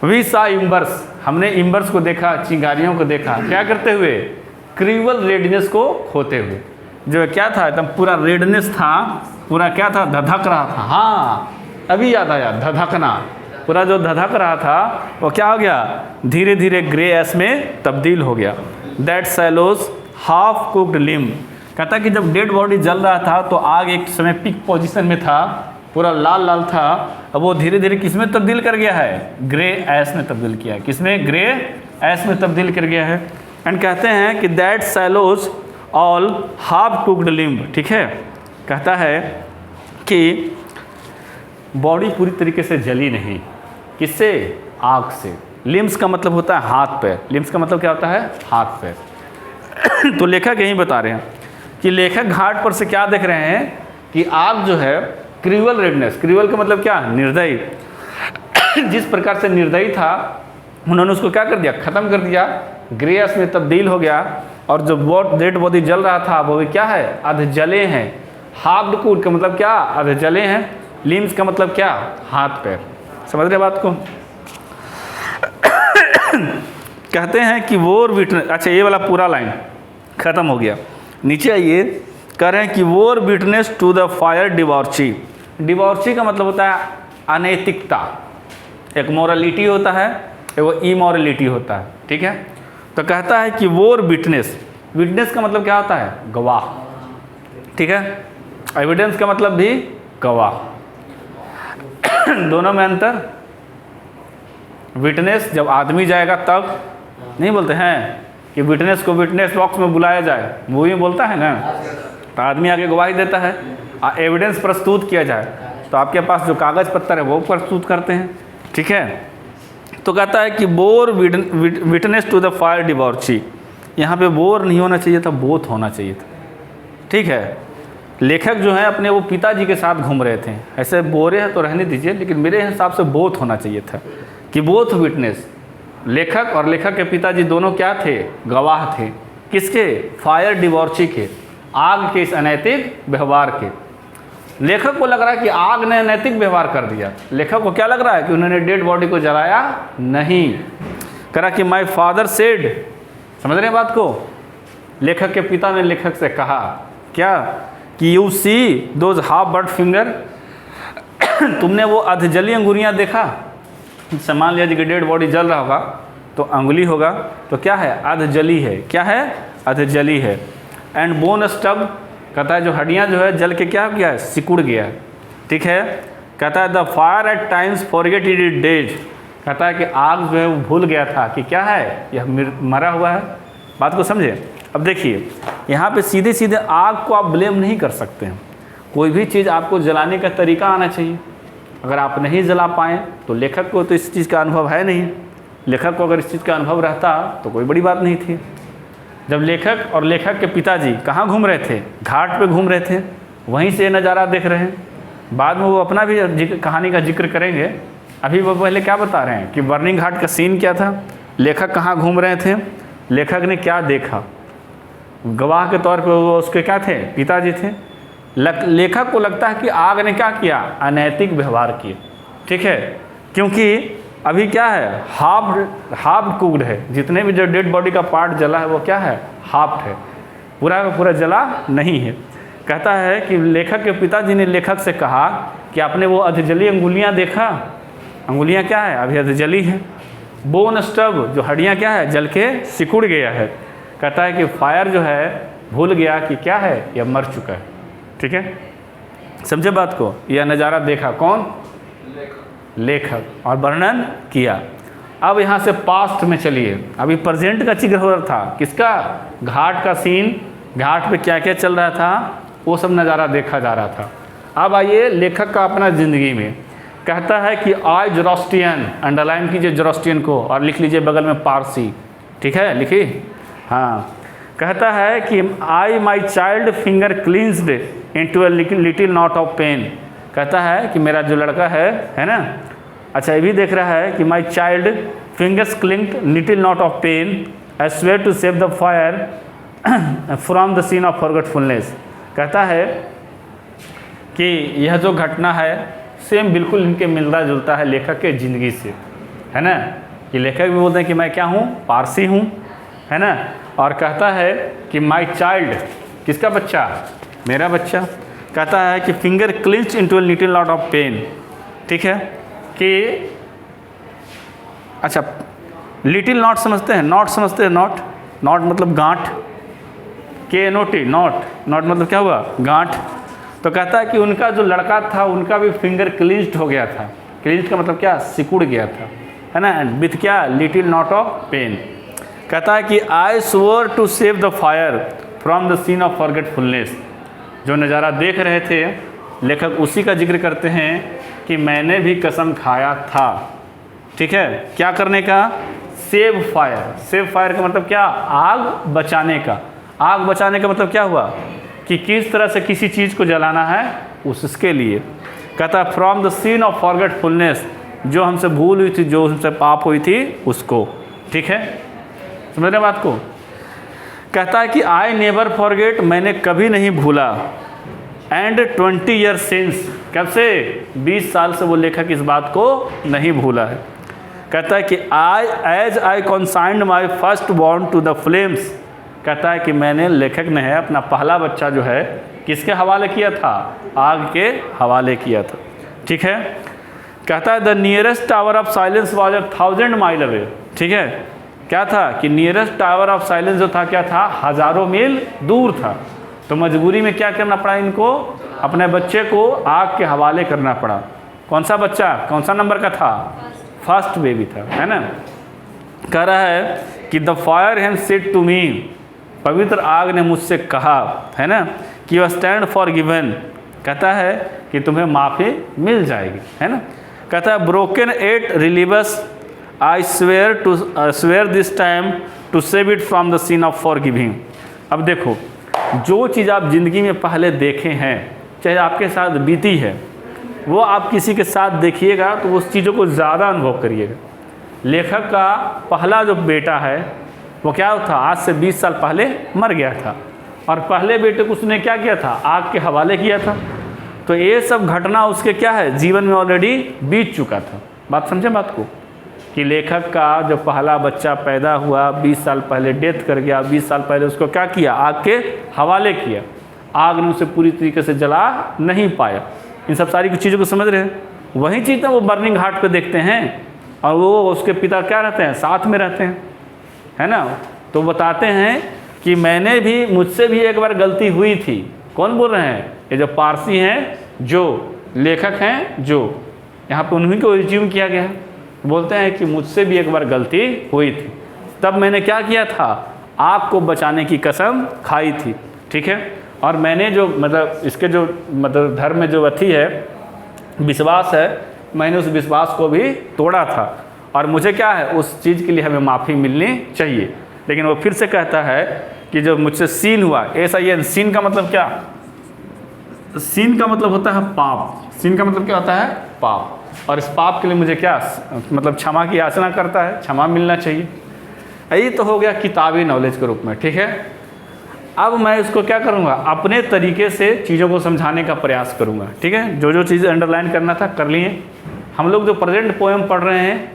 वी सा इम्बर्स, हमने इम्बर्स को देखा, चिंगारियों को देखा, क्या करते हुए, क्रूअल रेडनेस को खोते हुए। जो क्या था, एकदम पूरा रेडनेस था, पूरा क्या था, धधक रहा था। हाँ, अभी याद आया, धधकना। पूरा जो धधक रहा था वो क्या हो गया, धीरे धीरे ग्रे एश में तब्दील हो गया। That cellos half cooked limb. कहता कि जब डेड बॉडी जल रहा था तो आग एक समय पीक पोजीशन में था, पूरा लाल लाल था। अब वो धीरे धीरे किस में तब्दील कर गया है, ग्रे ऐश में तब्दील किया है। किसमें, ग्रे ऐश में तब्दील कर गया है। एंड कहते हैं कि that cellos all half cooked limb. ठीक है, कहता है कि बॉडी पूरी तरीके से जली नहीं, किससे, आग से। लिम्स का मतलब होता है हाथ पैर, लिम्स का मतलब क्या होता है, हाथ पैर। तो लेखक यही बता रहे हैं कि लेखक घाट पर से क्या देख रहे हैं कि आग जो है क्रूअल रेडनेस, क्रूअल का मतलब क्या, निर्दयी। जिस प्रकार से निर्दयी था उन्होंने उसको क्या कर दिया, ख़त्म कर दिया, ग्रे में तब्दील हो गया। और जो डेड बॉडी जल रहा था वो भी क्या है, आधे जले हैं। हाफ्ड कूड का मतलब क्या, आधे जले हैं। लिम्स का मतलब क्या, हाथ पैर। समझ रहे बात को। कहते हैं कि वोर विटनेस, अच्छा ये वाला पूरा लाइन खत्म हो गया। नीचे आइए, कह रहे हैं कि वोर विटनेस टू द फायर डिवॉर्ची। डिवॉर्ची का मतलब होता है अनैतिकता। एक मोरलिटी होता है, एक इमोरलिटी होता है, ठीक है। तो कहता है कि वोर विटनेस, विटनेस का मतलब क्या होता है, गवाह, ठीक है। एविडेंस का मतलब भी गवाह। दोनों में अंतर, विटनेस जब आदमी जाएगा तब नहीं बोलते हैं कि विटनेस को विटनेस बॉक्स में बुलाया जाए, मूवी में बोलता है ना, तो आदमी आगे गवाही देता है। एविडेंस प्रस्तुत किया जाए तो आपके पास जो कागज़ पत्तर है वो प्रस्तुत करते हैं, ठीक है। तो कहता है कि bore witness to the fire डिवॉर्ची, यहाँ पे बोर नहीं होना चाहिए था, बोथ होना चाहिए था, ठीक है। लेखक जो है अपने वो पिताजी के साथ घूम रहे थे, ऐसे बोरे हैं तो रहने दीजिए, लेकिन मेरे हिसाब से बोथ होना चाहिए था कि बोथ विटनेस, लेखक और लेखक के पिताजी दोनों क्या थे, गवाह थे। किसके, फायर डिवॉर्ची के, आग के इस अनैतिक व्यवहार के। लेखक को लग रहा है कि आग ने अनैतिक व्यवहार कर दिया, लेखक को क्या लग रहा है कि उन्होंने डेड बॉडी को जलाया नहीं। करा कि माय फादर सेड, समझ रहे हैं बात को। लेखक के पिता ने लेखक से कहा क्या कि you see those half bird finger, तुमने वो अधजली अंगुलियां देखा। मान लिया कि डेड बॉडी जल रहा होगा तो अंगुली होगा, तो क्या है, अधजली है। क्या है, अधजली है। एंड बोन स्टब, कहता है जो हड्डियां जो है जल के क्या किया है, सिकुड़ गया, ठीक है। कहता है the fire eight times forget it is dead, कहता है कि आग जो है वो भूल गया था कि क्या है, यह मरा हुआ है। बात को समझे। अब देखिए यहाँ पे सीधे सीधे आग को आप ब्लेम नहीं कर सकते हैं, कोई भी चीज़ आपको जलाने का तरीका आना चाहिए। अगर आप नहीं जला पाएँ तो लेखक को तो इस चीज़ का अनुभव है नहीं, लेखक को अगर इस चीज़ का अनुभव रहता तो कोई बड़ी बात नहीं थी। जब लेखक और लेखक के पिताजी कहाँ घूम रहे थे, घाट पे घूम रहे थे, वहीं से नज़ारा देख रहे हैं। बाद में वो अपना भी कहानी का जिक्र करेंगे, अभी वो पहले क्या बता रहे हैं कि बर्निंग घाट का सीन क्या था, लेखक कहाँ घूम रहे थे, लेखक ने क्या देखा। गवाह के तौर पे वो उसके क्या थे, पिताजी थे। लेखक को लगता है कि आग ने क्या किया, अनैतिक व्यवहार किए, ठीक है। क्योंकि अभी क्या है, हाफ कुक्ड है, जितने भी जो डेड बॉडी का पार्ट जला है वो क्या है, हाफ है, पूरा का पूरा जला नहीं है। कहता है कि लेखक के पिताजी ने लेखक से कहा कि आपने वो अधजली अंगुलियां देखा, अंगुलियां क्या है, अभी अधजली है। बोन स्टब, जो हड्डियां क्या है, जल के सिकुड़ गया है। कहता है कि फायर जो है भूल गया कि क्या है, यह मर चुका है, ठीक है। समझे बात को। यह नज़ारा देखा कौन, लेखक, और वर्णन किया। अब यहाँ से पास्ट में चलिए, अभी प्रेजेंट का जिक्र हो रहा था, किसका, घाट का सीन, घाट पे क्या क्या चल रहा था वो सब नज़ारा देखा जा रहा था। अब आइए लेखक का अपना ज़िंदगी में। कहता है कि आई जोरोस्ट्रियन, अंडरलाइन कीजिए जोरोस्ट्रियन को और लिख लीजिए बगल में पारसी, ठीक है, लिखिए। हाँ, कहता है कि I my child finger clenched into a little knot of pain. कहता है कि मेरा जो लड़का है ना, अच्छा ये भी देख रहा है कि my child fingers clenched little knot of pain, I swear to save the fire from the scene of forgetfulness. कहता है कि यह जो घटना है सेम बिल्कुल इनके मिलता जुलता है लेखक के ज़िंदगी से, है ना। कि लेखक भी बोलते हैं कि मैं क्या हूँ, पारसी हूँ, है ना। और कहता है कि माई चाइल्ड, किसका बच्चा, मेरा बच्चा। कहता है कि finger clinch into a little knot of pain, ठीक है। कि अच्छा लिटिल नॉट समझते हैं, नॉट समझते हैं, नॉट, नॉट मतलब गांठ, KNOT, नॉट, नॉट मतलब क्या हुआ, गांठ। तो कहता है कि उनका जो लड़का था उनका भी फिंगर क्लिंच्ड हो गया था। क्लिंच्ड का मतलब क्या, सिकुड़ गया था, है ना, विथ क्या, लिटिल नॉट ऑफ पेन। कहता है कि I swore to save the fire from the scene of forgetfulness. जो नज़ारा देख रहे थे लेखक उसी का जिक्र करते हैं कि मैंने भी कसम खाया था, ठीक है, क्या करने का, सेव फायर। सेव फायर का मतलब क्या, आग बचाने का। आग बचाने का मतलब क्या हुआ कि किस तरह से किसी चीज़ को जलाना है उसके लिए। कहता है from the scene of forgetfulness, जो हमसे भूल हुई थी, जो हमसे पाप हुई थी उसको, ठीक है, समझ रहे बात को। कहता है कि आई नेवर फॉरगेट, मैंने कभी नहीं भूला, एंड 20 ईयर सिंस, कब से? 20 साल से वो लेखक इस बात को नहीं भूला है। कहता है कि I consigned my first born to the flames, कहता है कि मैंने, लेखक ने है, अपना पहला बच्चा जो है किसके हवाले किया था? आग के हवाले किया था। ठीक है, कहता है the nearest tower of silence was 1000 mile away. ठीक है, क्या था कि नियरेस्ट टावर ऑफ साइलेंस जो था क्या था? हज़ारों मील दूर था। तो मजबूरी में क्या करना पड़ा इनको? अपने बच्चे को आग के हवाले करना पड़ा। कौन सा बच्चा, कौन सा नंबर का था? फर्स्ट बेबी था, है ना। कह रहा है कि the fire has said to me, पवित्र आग ने मुझसे कहा, है ना, कि यू स्टैंड फॉर गिवन, कहता है कि तुम्हें माफ़ी मिल जाएगी, है ना। कहता है broken 8 relievers I swear this time to save it from the scene of forgiving. अब देखो, जो चीज़ आप ज़िंदगी में पहले देखे हैं, चाहे आपके साथ बीती है, वो आप किसी के साथ देखिएगा तो उस चीज़ों को ज़्यादा अनुभव करिएगा। लेखक का पहला जो बेटा है वो क्या था? आज से 20 साल पहले मर गया था, और पहले बेटे को उसने क्या किया था? आग के हवाले किया था। तो ये सब घटना उसके क्या है? जीवन में ऑलरेडी बीत चुका था। बात समझे बात को, कि लेखक का जो पहला बच्चा पैदा हुआ 20 साल पहले डेथ कर गया, 20 साल पहले उसको क्या किया? आग के हवाले किया। आग ने उसे पूरी तरीके से जला नहीं पाया। इन सब सारी चीज़ों को समझ रहे हैं। वही चीज़ ना वो बर्निंग घाट पे देखते हैं, और वो उसके पिता क्या रहते हैं? साथ में रहते हैं, है ना। तो बताते हैं कि मैंने भी, मुझसे भी एक बार गलती हुई थी। कौन बोल रहे हैं? ये जो पारसी हैं, जो लेखक हैं, जो यहाँ पे उन्हीं को रिज्यूम किया गया है। बोलते हैं कि मुझसे भी एक बार गलती हुई थी, तब मैंने क्या किया था? आग को बचाने की कसम खाई थी। ठीक है, और मैंने जो मतलब इसके जो मतलब धर्म में जो अथी है, विश्वास है, मैंने उस विश्वास को भी तोड़ा था, और मुझे क्या है? उस चीज़ के लिए हमें माफ़ी मिलनी चाहिए। लेकिन वो फिर से कहता है कि जो मुझसे सीन हुआ, ऐसा ये सीन का मतलब क्या? सीन का मतलब होता है पाप। सीन का मतलब क्या होता है? पाप। और इस पाप के लिए मुझे क्या मतलब क्षमा की याचना करता है, क्षमा मिलना चाहिए। यही तो हो गया किताबी नॉलेज के रूप में। ठीक है, अब मैं इसको क्या करूँगा? अपने तरीके से चीज़ों को समझाने का प्रयास करूँगा। ठीक है, जो जो चीज़ अंडरलाइन करना था कर लिए। हम लोग जो प्रेजेंट पोएम पढ़ रहे हैं,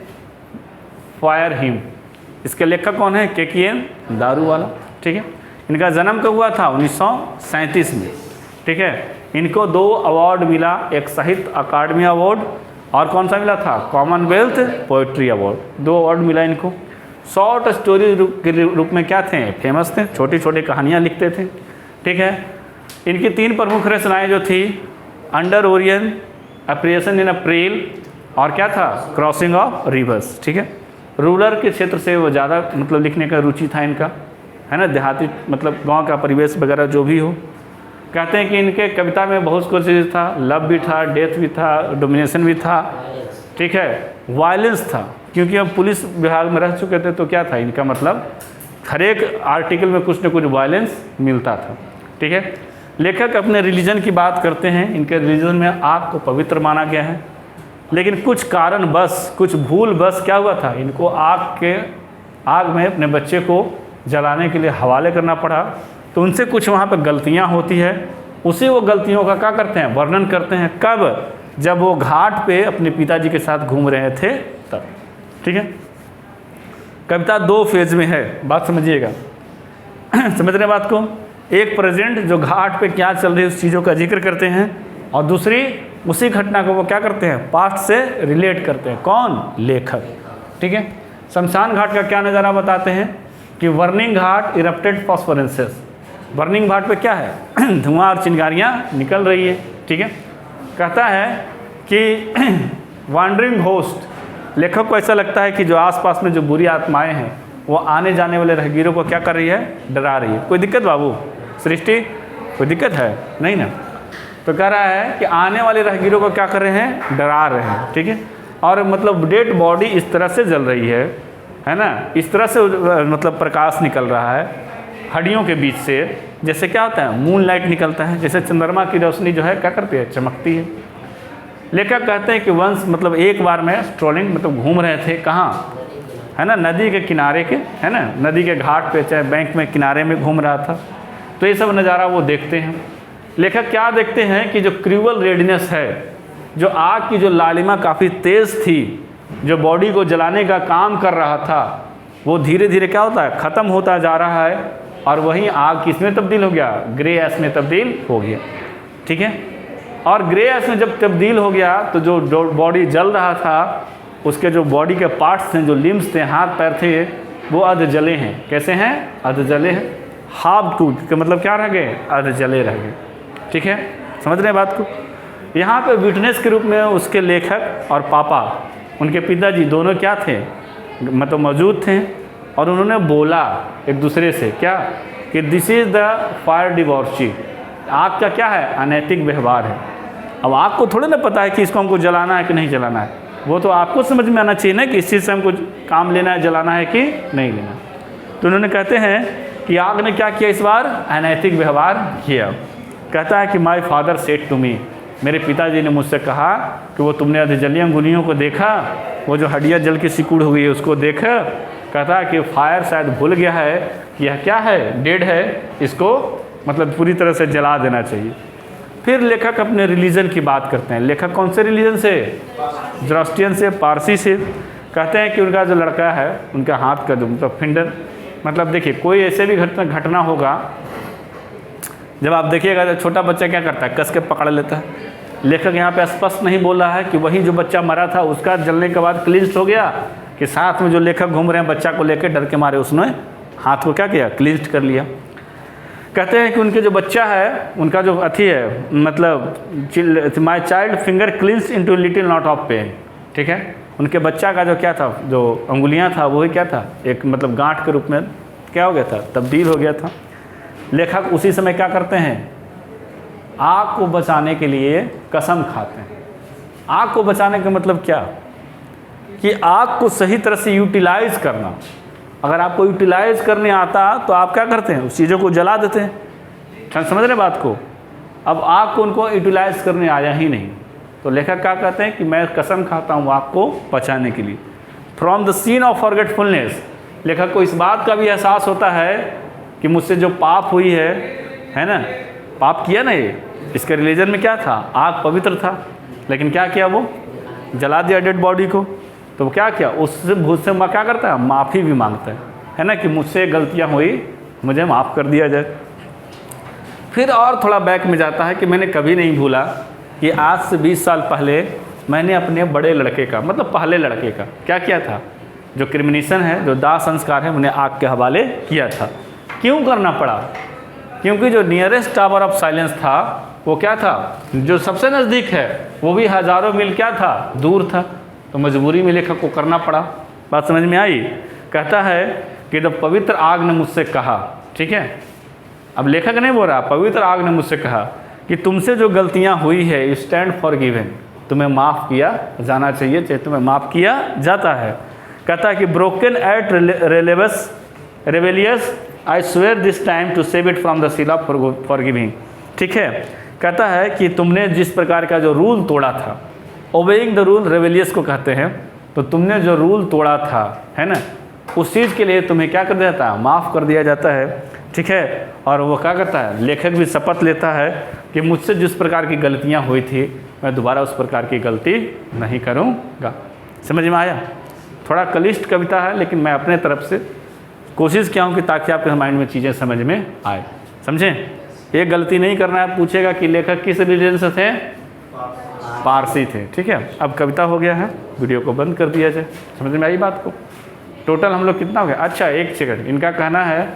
फायर हिम, इसके लेखक कौन है? के.एन. दारूवाला। ठीक है, इनका जन्म कब हुआ था? 1937 में। ठीक है, इनको 2 अवार्ड मिला, एक साहित्य अकादमी अवार्ड, और कौन सा मिला था? Commonwealth poetry award. 2 अवार्ड मिला इनको। शॉर्ट स्टोरी के रूप में क्या थे? फेमस थे, छोटी छोटी कहानियाँ लिखते थे। ठीक है, इनकी 3 प्रमुख रचनाएँ जो थी, अंडर ओरियन, अप्रिसिएशन इन अप्रैल, और क्या था? Crossing of reverse. ठीक है, रूरल के क्षेत्र से वो ज़्यादा मतलब लिखने का रुचि था इनका, है ना, देहाती मतलब गांव का परिवेश वगैरह जो भी हो। कहते हैं कि इनके कविता में बहुत कुछ चीज़ था, लव भी था, डेथ भी था, डोमिनेशन भी था। ठीक है, वायलेंस था, क्योंकि हम पुलिस विभाग में रह चुके थे, तो क्या था इनका मतलब? हर एक आर्टिकल में कुछ न कुछ वायलेंस मिलता था। ठीक है, लेखक अपने रिलीजन की बात करते हैं। इनके रिलीजन में आग को पवित्र माना गया है, लेकिन कुछ कारण बस, कुछ भूल बस क्या हुआ था? इनको आग में अपने बच्चे को जलाने के लिए हवाले करना पड़ा। तो उनसे कुछ वहाँ पर गलतियाँ होती है, उसी वो गलतियों का क्या करते हैं? वर्णन करते हैं। कब? जब वो घाट पे अपने पिताजी के साथ घूम रहे थे तब। ठीक है, कविता 2 फेज में है, बात समझिएगा। समझ रहे बात को? एक प्रेजेंट जो घाट पे क्या चल रही है उस चीज़ों का जिक्र करते हैं, और दूसरी उसी घटना को वो क्या करते हैं? पास्ट से रिलेट करते हैं। कौन? लेखक। ठीक है, शमशान घाट का क्या नज़ारा बताते हैं कि burning ghat erupted phosphorescences. Burning घाट पे क्या है? धुआं और चिंगारियाँ निकल रही है। ठीक है, कहता है कि वांडरिंग होस्ट, लेखक को ऐसा लगता है कि जो आसपास में जो बुरी आत्माएं हैं वो आने जाने वाले राहगीरों को क्या कर रही है? डरा रही है। कोई दिक्कत बाबू? सृष्टि कोई दिक्कत है? नहीं ना। तो कह रहा है कि आने वाले राहगीरों को क्या कर रहे हैं? डरा रहे हैं। ठीक है, और मतलब डेड बॉडी इस तरह से जल रही है ना, इस तरह से मतलब प्रकाश निकल रहा है हड्डियों के बीच से, जैसे क्या होता है? मून लाइट निकलता है, जैसे चंद्रमा की रोशनी जो है क्या करती है? चमकती है। लेखक कहते हैं कि वंश मतलब एक बार में स्ट्रोलिंग मतलब घूम रहे थे, कहाँ? है ना, नदी के किनारे के, है ना, नदी के घाट पे, चाहे बैंक में किनारे में घूम रहा था। तो ये सब नज़ारा वो देखते हैं। लेखक क्या देखते हैं कि जो क्रूअल रेडनेस है, जो आग की जो लालिमा काफ़ी तेज़ थी, जो बॉडी को जलाने का काम कर रहा था, वो धीरे धीरे क्या होता है, ख़त्म होता जा रहा है, और वहीं आग किस में तब्दील हो गया, ग्रे ऐश में तब्दील हो गया। ठीक है, और ग्रे ऐश में जब तब्दील हो गया तो जो बॉडी जल रहा था, उसके जो बॉडी के पार्ट्स हैं, जो लिम्स थे, हाथ पैर थे, वो अध जले हैं। कैसे हैं, अध जले हैं। हाफ टूथ के मतलब क्या रह गए, अध जले रह गए। ठीक है, समझ रहे हैं बात को। यहाँ पे विटनेस के रूप में उसके लेखक और पापा, उनके पिताजी दोनों क्या थे, मतलब मौजूद थे, और उन्होंने बोला एक दूसरे से क्या, कि दिस इज़ द फायर डिवॉर्ची, आग का क्या है, अनैतिक व्यवहार है। अब आग को थोड़े ना पता है कि इसको हमको जलाना है कि नहीं जलाना है, वो तो आपको समझ में आना चाहिए ना कि इस चीज़ से हमको काम लेना है, जलाना है कि नहीं लेना। तो उन्होंने कहते हैं कि आग ने क्या किया इस बार, अनैतिक व्यवहार किया। कहता है कि my father said to me, मेरे पिताजी ने मुझसे कहा कि वो तुमने अधजली अंगुलियों को देखा, वो जो हड्डियाँ जल की सिकुड़ हुई है उसको देखा। कहता है कि फायर शायद भूल गया है कि यह क्या है, डेड है, इसको मतलब पूरी तरह से जला देना चाहिए। फिर लेखक अपने रिलीजन की बात करते हैं। लेखक कौन से रिलीजन से, ज़ोरास्ट्रियन से, पारसी से। कहते हैं कि उनका जो लड़का है, उनका हाथ का जो मतलब फिंगर, मतलब देखिए कोई ऐसे भी घटना होगा, जब आप देखिएगा जब छोटा बच्चा क्या करता है, कस के पकड़ लेता है। लेखक यहाँ पे स्पष्ट नहीं बोल रहा है कि वही जो बच्चा मरा था उसका जलने के बाद क्लिंच हो गया, कि साथ में जो लेखक घूम रहे हैं बच्चा को लेकर, डर के मारे उसने हाथ को क्या किया, क्लिंच कर लिया। कहते हैं कि उनके जो बच्चा है, उनका जो अथी है, मतलब my child finger clinch into little knot of pain. ठीक है, उनके बच्चा का जो क्या था, जो अंगुलियां था, वही क्या था, एक मतलब गांठ के रूप में क्या हो गया था, तब्दील हो गया था। लेखक उसी समय क्या करते हैं, आग को बचाने के लिए कसम खाते हैं। आग को बचाने का मतलब क्या, कि आग को सही तरह से यूटिलाइज करना। अगर आपको यूटिलाइज करने आता तो आप क्या करते हैं, उस चीज़ों को जला देते हैं। समझ रहे बात को। अब आग को उनको यूटिलाइज करने आया ही नहीं, तो लेखक क्या कहते हैं कि मैं कसम खाता हूँ आग को बचाने के लिए। From the scene of forgetfulness, लेखक को इस बात का भी एहसास होता है कि मुझसे जो पाप हुई है ना, पाप किया ना ये, इसके रिलीजन में क्या था, आग पवित्र था, लेकिन क्या किया, वो जला दिया डेड बॉडी को। तो वो क्या किया, उससे मुझसे क्या करता है, माफ़ी भी मांगता है ना, कि मुझसे गलतियाँ हुई, मुझे माफ़ कर दिया जाए। फिर और थोड़ा बैक में जाता है कि मैंने कभी नहीं भूला कि आज से 20 साल पहले मैंने अपने बड़े लड़के का, मतलब पहले लड़के का क्या किया था, जो क्रिमिनेशन है, जो दाह संस्कार है, उन्हें आग के हवाले किया था। क्यों करना पड़ा, क्योंकि जो नियरेस्ट टावर ऑफ साइलेंस था वो क्या था, जो सबसे नज़दीक है, वो भी हज़ारों मील क्या था, दूर था। तो मजबूरी में लेखक को करना पड़ा। बात समझ में आई। कहता है कि जब पवित्र आग ने मुझसे कहा, ठीक है, अब लेखक नहीं बोल रहा, पवित्र आग ने मुझसे कहा कि तुमसे जो गलतियां हुई है, स्टैंड फॉर गिवन, तुम्हें माफ़ किया जाना चाहिए, चाहे तुम्हें माफ़ किया जाता है। कहता है कि broken eight rebellious I swear this time to save it from the seal of forgiving. ठीक है, कहता है कि तुमने जिस प्रकार का जो रूल तोड़ा था, ओबेइंग द रूल रेबेलियस को कहते हैं, तो तुमने जो रूल तोड़ा था, है ना, उस चीज़ के लिए तुम्हें क्या कर दिया जाता है, माफ़ कर दिया जाता है। ठीक है, और वो क्या करता है, लेखक भी शपथ लेता है कि मुझसे जिस प्रकार की गलतियाँ हुई थी, मैं दोबारा उस प्रकार की गलती नहीं करूँगा। समझ में आया। थोड़ा क्लिष्ट कविता है, लेकिन मैं अपने तरफ से कोशिश किया हूँ कि ताकि आपके माइंड में चीज़ें समझ में आए। समझें, ये गलती नहीं करना है। पूछेगा कि लेखक किस रिलीजन से थे, पारसी थे। ठीक है, अब कविता हो गया है, वीडियो को बंद कर दिया जाए। समझ में आई बात को। टोटल हम लोग कितना हो गया, अच्छा 1 सेकंड। इनका कहना है